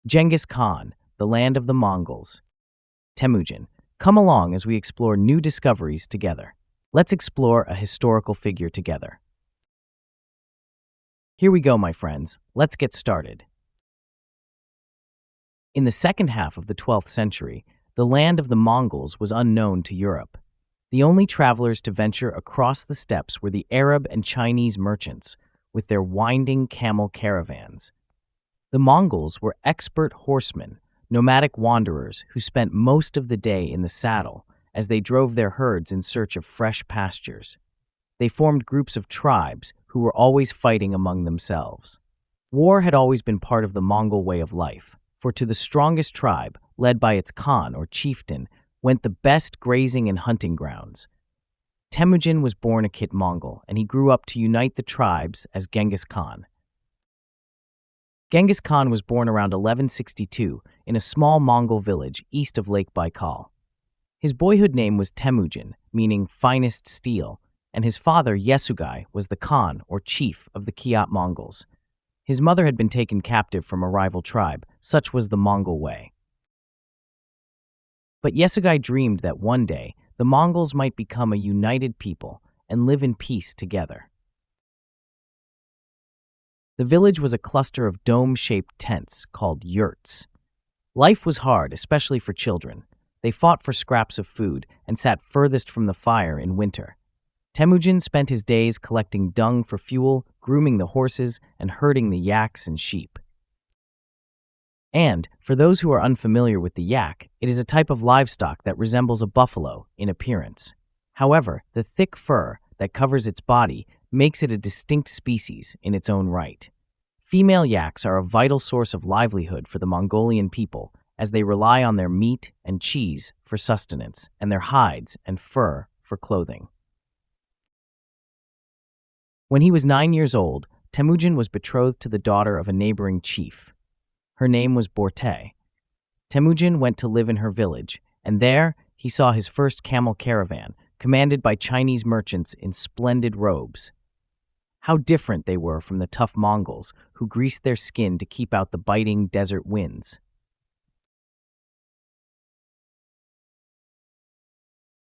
Genghis Khan, the land of the Mongols. Temujin. Come along as we explore new discoveries together. Let's explore a historical figure together. Here we go, my friends. Let's get started. In the second half of the 12th century, the land of the Mongols was unknown to Europe. The only travelers to venture across the steppes were the Arab and Chinese merchants, with their winding camel caravans. The Mongols were expert horsemen, nomadic wanderers who spent most of the day in the saddle as they drove their herds in search of fresh pastures. They formed groups of tribes who were always fighting among themselves. War had always been part of the Mongol way of life, for to the strongest tribe, led by its Khan or chieftain, went the best grazing and hunting grounds. Temujin was born a Kit Mongol, and he grew up to unite the tribes as Genghis Khan. Genghis Khan was born around 1162 in a small Mongol village east of Lake Baikal. His boyhood name was Temujin, meaning finest steel, and his father, Yesugai, was the Khan, or chief, of the Clot Mongols. His mother had been taken captive from a rival tribe. Such was the Mongol way. But Yesugai dreamed that one day the Mongols might become a united people and live in peace together. The village was a cluster of dome-shaped tents called yurts. Life was hard, especially for children. They fought for scraps of food and sat furthest from the fire in winter. Temujin spent his days collecting dung for fuel, grooming the horses, and herding the yaks and sheep. And, for those who are unfamiliar with the yak, it is a type of livestock that resembles a buffalo in appearance. However, the thick fur that covers its body makes it a distinct species in its own right. Female yaks are a vital source of livelihood for the Mongolian people, as they rely on their meat and cheese for sustenance and their hides and fur for clothing. When he was 9 years old, Temujin was betrothed to the daughter of a neighboring chief. Her name was Borte. Temujin went to live in her village, and there he saw his first camel caravan, commanded by Chinese merchants in splendid robes. How different they were from the tough Mongols who greased their skin to keep out the biting desert winds.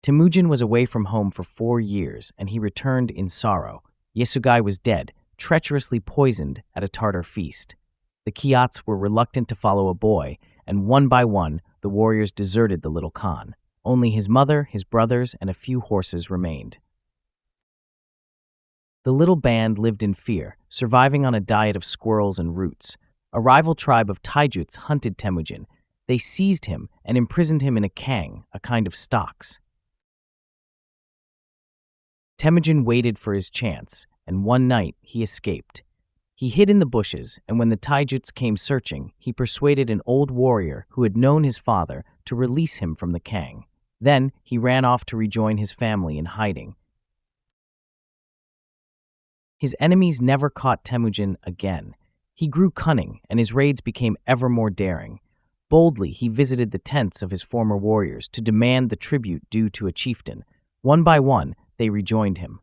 Temujin was away from home for 4 years, and he returned in sorrow. Yesugai was dead, treacherously poisoned at a Tartar feast. The Clots were reluctant to follow a boy, and one by one, the warriors deserted the little Khan. Only his mother, his brothers, and a few horses remained. The little band lived in fear, surviving on a diet of squirrels and roots. A rival tribe of Taijuts hunted Temujin. They seized him and imprisoned him in a kang, a kind of stocks. Temujin waited for his chance, and one night he escaped. He hid in the bushes, and when the Taijuts came searching, he persuaded an old warrior who had known his father to release him from the kang. Then he ran off to rejoin his family in hiding. His enemies never caught Temujin again. He grew cunning, and his raids became ever more daring. Boldly, he visited the tents of his former warriors to demand the tribute due to a chieftain. One by one, they rejoined him.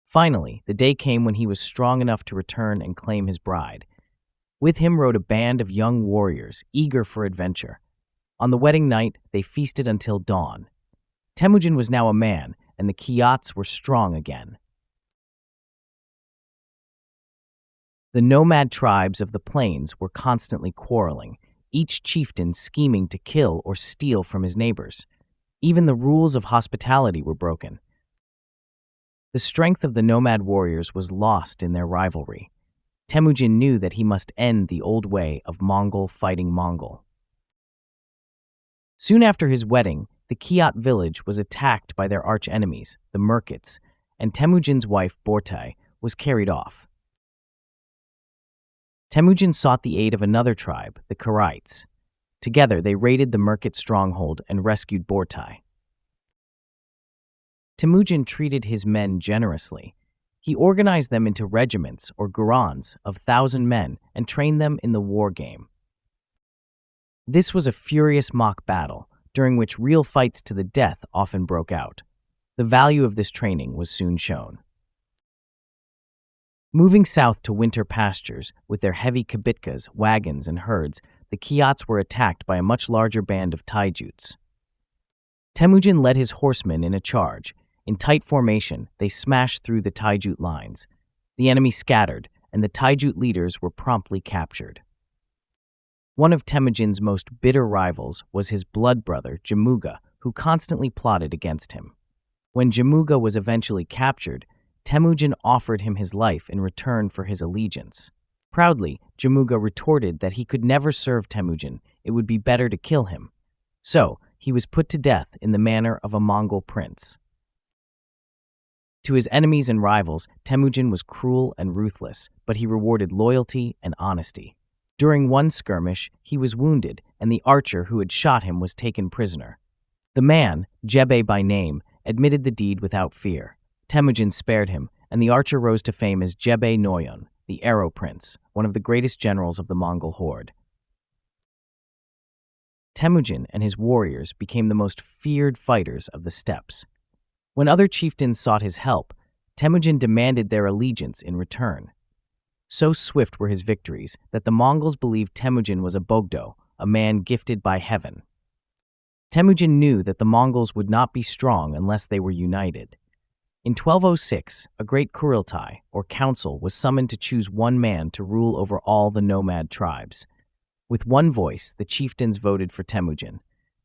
Finally, the day came when he was strong enough to return and claim his bride. With him rode a band of young warriors, eager for adventure. On the wedding night, they feasted until dawn. Temujin was now a man, and the Clots were strong again. The nomad tribes of the plains were constantly quarreling, each chieftain scheming to kill or steal from his neighbors. Even the rules of hospitality were broken. The strength of the nomad warriors was lost in their rivalry. Temujin knew that he must end the old way of Mongol fighting Mongol. Soon after his wedding, the Clot village was attacked by their arch-enemies, the Merkits, and Temujin's wife, Borte, was carried off. Temujin sought the aid of another tribe, the Karaites. Together, they raided the Merkit stronghold and rescued Borte. Temujin treated his men generously. He organized them into regiments or gurans of 1,000 men and trained them in the war game. This was a furious mock battle, during which real fights to the death often broke out. The value of this training was soon shown. Moving south to winter pastures, with their heavy kibitkas, wagons, and herds, the Kiats were attacked by a much larger band of Taijuts. Temujin led his horsemen in a charge. In tight formation, they smashed through the Taijut lines. The enemy scattered, and the Taijut leaders were promptly captured. One of Temujin's most bitter rivals was his blood brother, Jamuga, who constantly plotted against him. When Jamuga was eventually captured, Temujin offered him his life in return for his allegiance. Proudly, Jamuga retorted that he could never serve Temujin, it would be better to kill him. So, he was put to death in the manner of a Mongol prince. To his enemies and rivals, Temujin was cruel and ruthless, but he rewarded loyalty and honesty. During one skirmish, he was wounded, and the archer who had shot him was taken prisoner. The man, Jebe by name, admitted the deed without fear. Temujin spared him, and the archer rose to fame as Jebe Noyon, the Arrow Prince, one of the greatest generals of the Mongol horde. Temujin and his warriors became the most feared fighters of the steppes. When other chieftains sought his help, Temujin demanded their allegiance in return. So swift were his victories that the Mongols believed Temujin was a Bogdo, a man gifted by heaven. Temujin knew that the Mongols would not be strong unless they were united. In 1206, a great Kuriltai, or council, was summoned to choose one man to rule over all the nomad tribes. With one voice, the chieftains voted for Temujin.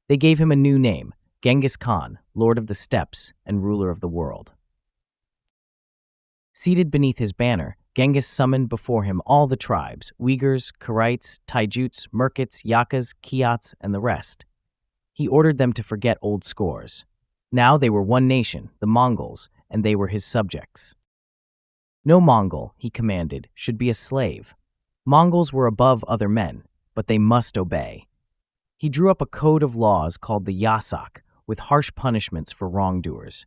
They gave him a new name, Genghis Khan, Lord of the Steppes and ruler of the world. Seated beneath his banner, Genghis summoned before him all the tribes, Uyghurs, Karaites, Taijuts, Merkits, Yakas, Kiats, and the rest. He ordered them to forget old scores. Now they were one nation, the Mongols, and they were his subjects. No Mongol, he commanded, should be a slave. Mongols were above other men, but they must obey. He drew up a code of laws called the Yasak, with harsh punishments for wrongdoers.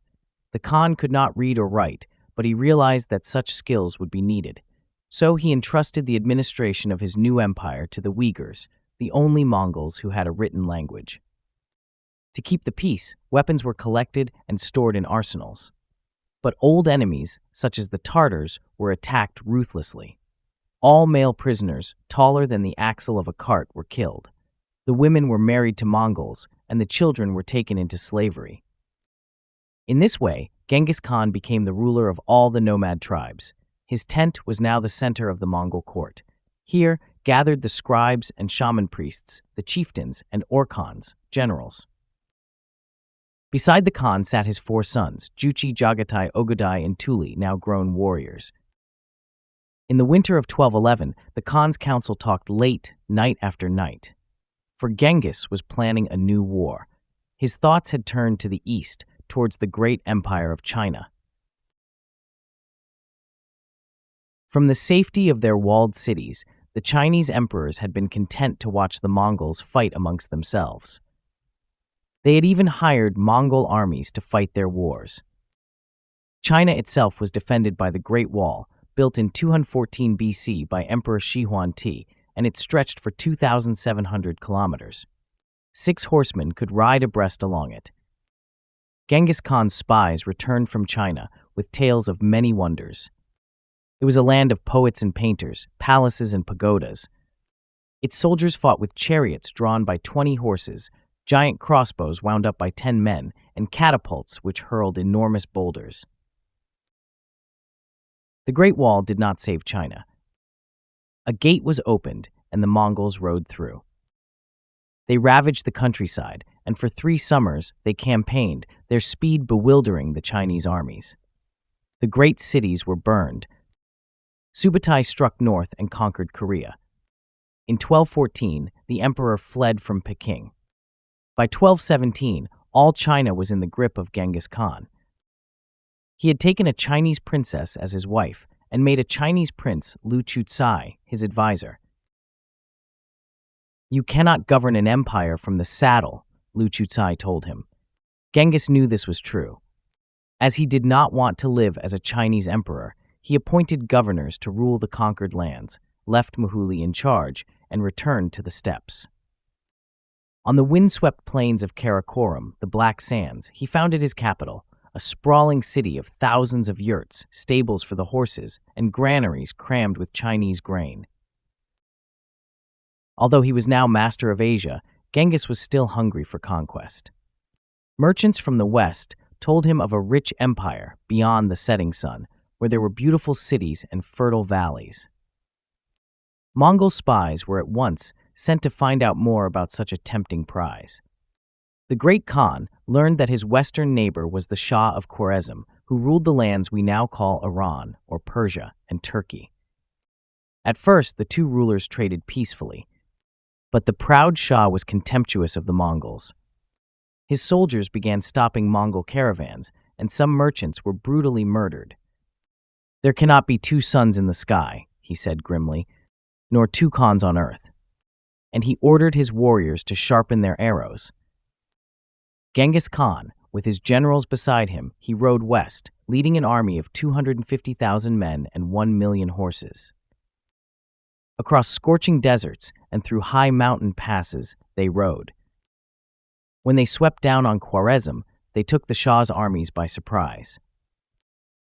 The Khan could not read or write, but he realized that such skills would be needed. So he entrusted the administration of his new empire to the Uyghurs, the only Mongols who had a written language. To keep the peace, weapons were collected and stored in arsenals. But old enemies, such as the Tartars, were attacked ruthlessly. All male prisoners, taller than the axle of a cart, were killed. The women were married to Mongols, and the children were taken into slavery. In this way, Genghis Khan became the ruler of all the nomad tribes. His tent was now the center of the Mongol court. Here gathered the scribes and shaman priests, the chieftains and orkhans, generals. Beside the Khan sat his 4 sons, Juchi, Jagatai, Ogodai, and Tuli, now grown warriors. In the winter of 1211, the Khan's council talked late, night after night. For Genghis was planning a new war. His thoughts had turned to the east, towards the great empire of China. From the safety of their walled cities, the Chinese emperors had been content to watch the Mongols fight amongst themselves. They had even hired Mongol armies to fight their wars. China itself was defended by the Great Wall, built in 214 BC by Emperor Shi Huangdi, and it stretched for 2,700 kilometers. 6 horsemen could ride abreast along it. Genghis Khan's spies returned from China with tales of many wonders. It was a land of poets and painters, palaces and pagodas. Its soldiers fought with chariots drawn by 20 horses, giant crossbows wound up by 10 men, and catapults which hurled enormous boulders. The Great Wall did not save China. A gate was opened, and the Mongols rode through. They ravaged the countryside, and for 3 summers they campaigned, their speed bewildering the Chinese armies. The great cities were burned. Subutai struck north and conquered Korea. In 1214, the emperor fled from Peking. By 1217, all China was in the grip of Genghis Khan. He had taken a Chinese princess as his wife and made a Chinese prince, Lu Chucai, his advisor. "You cannot govern an empire from the saddle," Lu Chucai told him. Genghis knew this was true. As he did not want to live as a Chinese emperor, he appointed governors to rule the conquered lands, left Muhuli in charge, and returned to the steppes. On the windswept plains of Karakoram, the Black Sands, he founded his capital, a sprawling city of thousands of yurts, stables for the horses, and granaries crammed with Chinese grain. Although he was now master of Asia, Genghis was still hungry for conquest. Merchants from the west told him of a rich empire beyond the setting sun, where there were beautiful cities and fertile valleys. Mongol spies were at once sent to find out more about such a tempting prize. The great Khan learned that his western neighbor was the Shah of Khwarezm, who ruled the lands we now call Iran, or Persia, and Turkey. At first, the two rulers traded peacefully, but the proud Shah was contemptuous of the Mongols. His soldiers began stopping Mongol caravans, and some merchants were brutally murdered. "There cannot be two suns in the sky," he said grimly, "nor two Khans on earth." And he ordered his warriors to sharpen their arrows. Genghis Khan, with his generals beside him, he rode west, leading an army of 250,000 men and 1 million horses. Across scorching deserts and through high mountain passes, they rode. When they swept down on Khwarezm, they took the Shah's armies by surprise.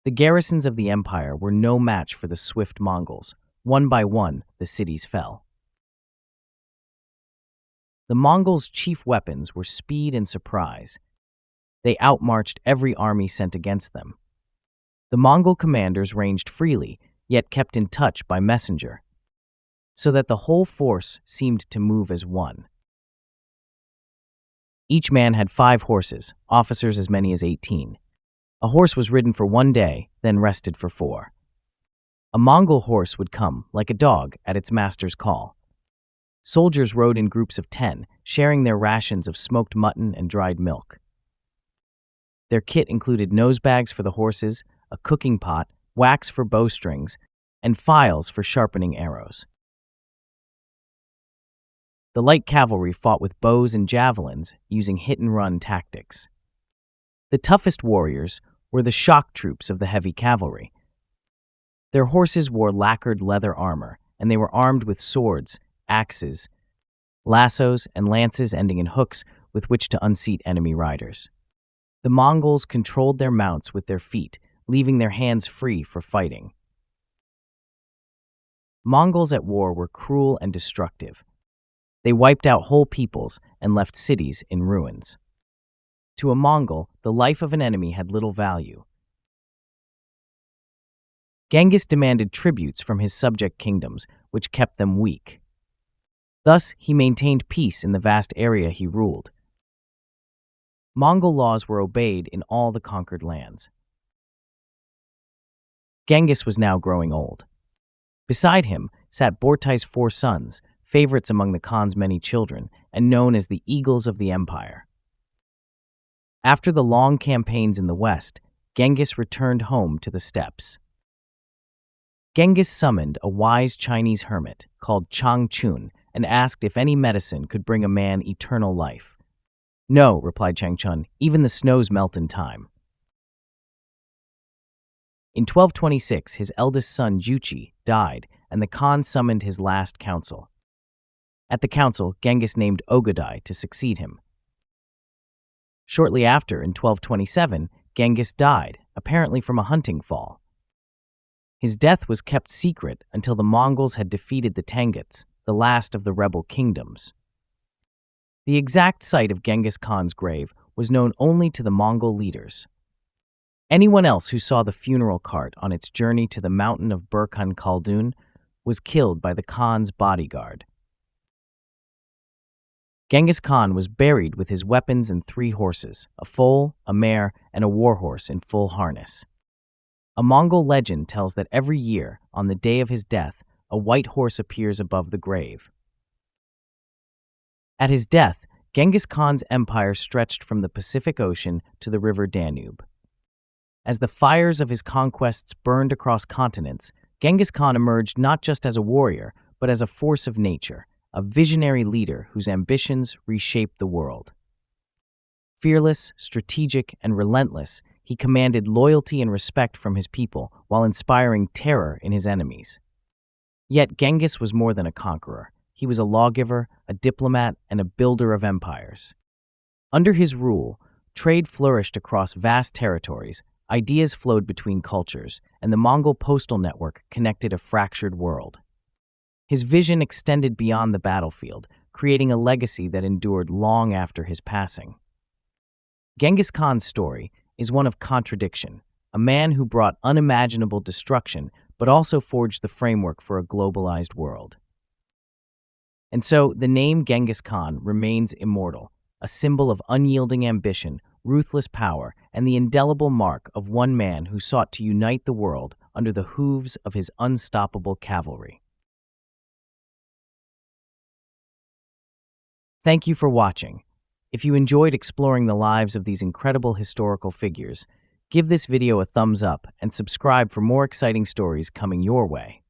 The garrisons of the empire were no match for the swift Mongols. One by one, the cities fell. The Mongols' chief weapons were speed and surprise. They outmarched every army sent against them. The Mongol commanders ranged freely, yet kept in touch by messenger, so that the whole force seemed to move as one. Each man had 5 horses, officers as many as 18. A horse was ridden for 1 day, then rested for 4. A Mongol horse would come, like a dog, at its master's call. Soldiers rode in groups of 10, sharing their rations of smoked mutton and dried milk. Their kit included nosebags for the horses, a cooking pot, wax for bowstrings, and files for sharpening arrows. The light cavalry fought with bows and javelins, using hit-and-run tactics. The toughest warriors were the shock troops of the heavy cavalry. Their horses wore lacquered leather armor, and they were armed with swords, axes, lassos, and lances ending in hooks with which to unseat enemy riders. The Mongols controlled their mounts with their feet, leaving their hands free for fighting. Mongols at war were cruel and destructive. They wiped out whole peoples and left cities in ruins. To a Mongol, the life of an enemy had little value. Genghis demanded tributes from his subject kingdoms, which kept them weak. Thus, he maintained peace in the vast area he ruled. Mongol laws were obeyed in all the conquered lands. Genghis was now growing old. Beside him sat Bortai's 4 sons, favorites among the Khan's many children, and known as the Eagles of the Empire. After the long campaigns in the west, Genghis returned home to the steppes. Genghis summoned a wise Chinese hermit called Chang Chun and asked if any medicine could bring a man eternal life. "No," replied Chang Chun, "even the snows melt in time." In 1226, his eldest son Juchi died, and the Khan summoned his last council. At the council, Genghis named Ogadai to succeed him. Shortly after, in 1227, Genghis died, apparently from a hunting fall. His death was kept secret until the Mongols had defeated the Tanguts, the last of the rebel kingdoms. The exact site of Genghis Khan's grave was known only to the Mongol leaders. Anyone else who saw the funeral cart on its journey to the mountain of Burkhan Khaldun was killed by the Khan's bodyguard. Genghis Khan was buried with his weapons and 3 horses, a foal, a mare, and a warhorse in full harness. A Mongol legend tells that every year, on the day of his death, a white horse appears above the grave. At his death, Genghis Khan's empire stretched from the Pacific Ocean to the river Danube. As the fires of his conquests burned across continents, Genghis Khan emerged not just as a warrior, but as a force of nature, a visionary leader whose ambitions reshaped the world. Fearless, strategic, and relentless, he commanded loyalty and respect from his people while inspiring terror in his enemies. Yet Genghis was more than a conqueror. He was a lawgiver, a diplomat, and a builder of empires. Under his rule, Trade flourished across vast territories, ideas flowed between cultures, and the Mongol postal network connected a fractured world. His vision extended beyond the battlefield, creating a legacy that endured long after his passing. Genghis Khan's story is one of contradiction, a man who brought unimaginable destruction but also forged the framework for a globalized world. And so, the name Genghis Khan remains immortal, a symbol of unyielding ambition, ruthless power, and the indelible mark of one man who sought to unite the world under the hooves of his unstoppable cavalry. Thank you for watching. If you enjoyed exploring the lives of these incredible historical figures, give this video a thumbs up and subscribe for more exciting stories coming your way.